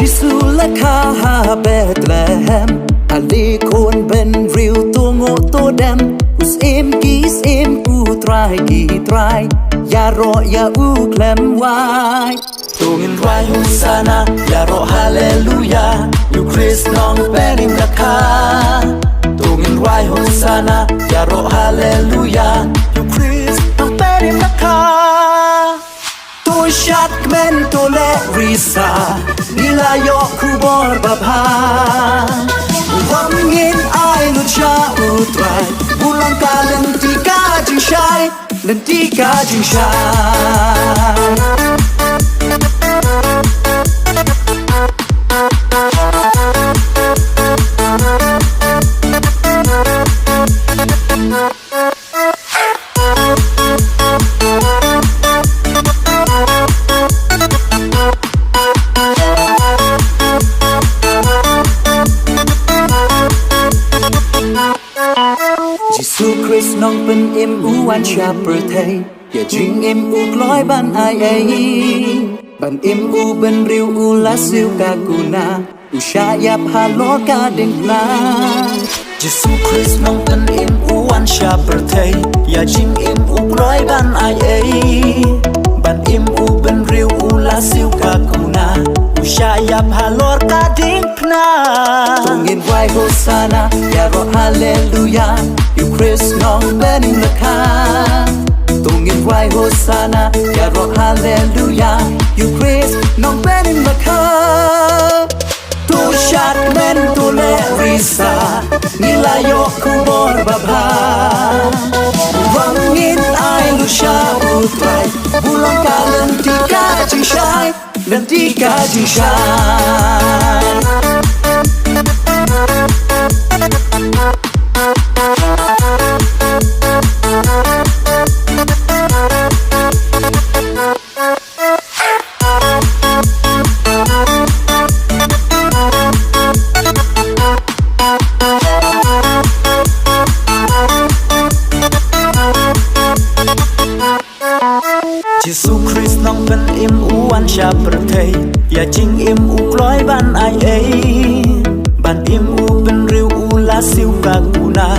ชิสุและคาฮาเบตเลเฮมอาลีคนเป็นริวตัวโง่ตัวดำอุสเอ็มกีสเอ็มอูตรายกีตรายอย่ารออย่าอูเคลมไว้ตัวเงินไรฮุสานะอย่ารอฮาเลลูยาอยู่คริสน้องเป็นราคาตัวเงินไรฮุสานะอย่ารอฮาเลลูยาอยู่คริสน้องเป็นราคาตัวชัดเมนตัวเลริซานิลายกคูบอร์บาพาวันเงินไอลุชาอุตรายบุลังกาเลนติกาจิงชายเลนติกาจิงชายยิสุคริสต์น้องเป็นเอ็มอูวันชาประเทศอย่าจิงเอ็มอูกลอยบันไอเอบันเอ็มอูเป็นริวอูลาซิลกากูนาอุชายาพาโลกาเด่นนายิสุคริสต์น้องเป็นเอ็มอูวันชาประเทศอย่าจิงเอ็มอูกลอยบันไอเอบันเอ็มอูเป็นริวอูลาซิลกากูนาอุชายาพาโลกาเด่นนาต้องเงินไว้โฮซานะอย่ารอฮาเลลูยาอยู่คริสน้องเป็นราคาต้องเงินไว้โฮซานะอย่ารอฮาเลลูยาอยู่คริสน้องเป็นราคาตัวชัดเมนตัวเลริซานิลายกคูบอร์บาพาวังเงินไอลุชาอุตรายบุลังกาเลนติกาจิงชายเลนติกาจิงชายยิสุคริสต์น้องเป็นเอ็มอูวันชาประเทศอย่าจิงเอ็มอูกลอยบันไอเอบันเอ็มอูเป็นริวอูลาซิลกากูนา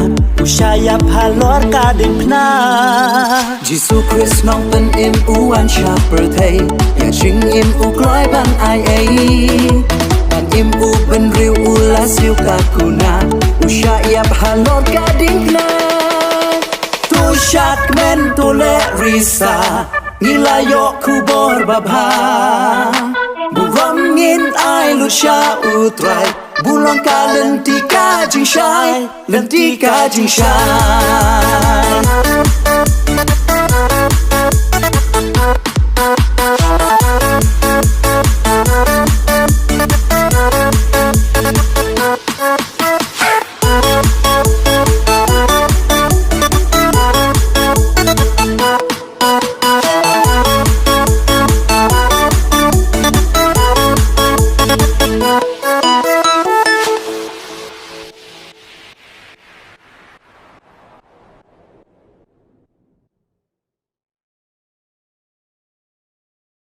อุชายาพาลอร์กาเด่นนายิสุคริสต์น้องเป็นเอ็มอูวันชาประเทศอย่าจิงเอ็มอูกลอยบันไอเอบันเอ็มอูเป็นริวอูลาซิลกากูนาอุชายาพาลอร์กาเด่นนาตัวชัดเมนตัวเลริซานิลายกคูบอร์บาพาบุรัมเงินไอลุชาอุตรายบุลังกาเลนติกาจิงชายเลนติกาจิงชาย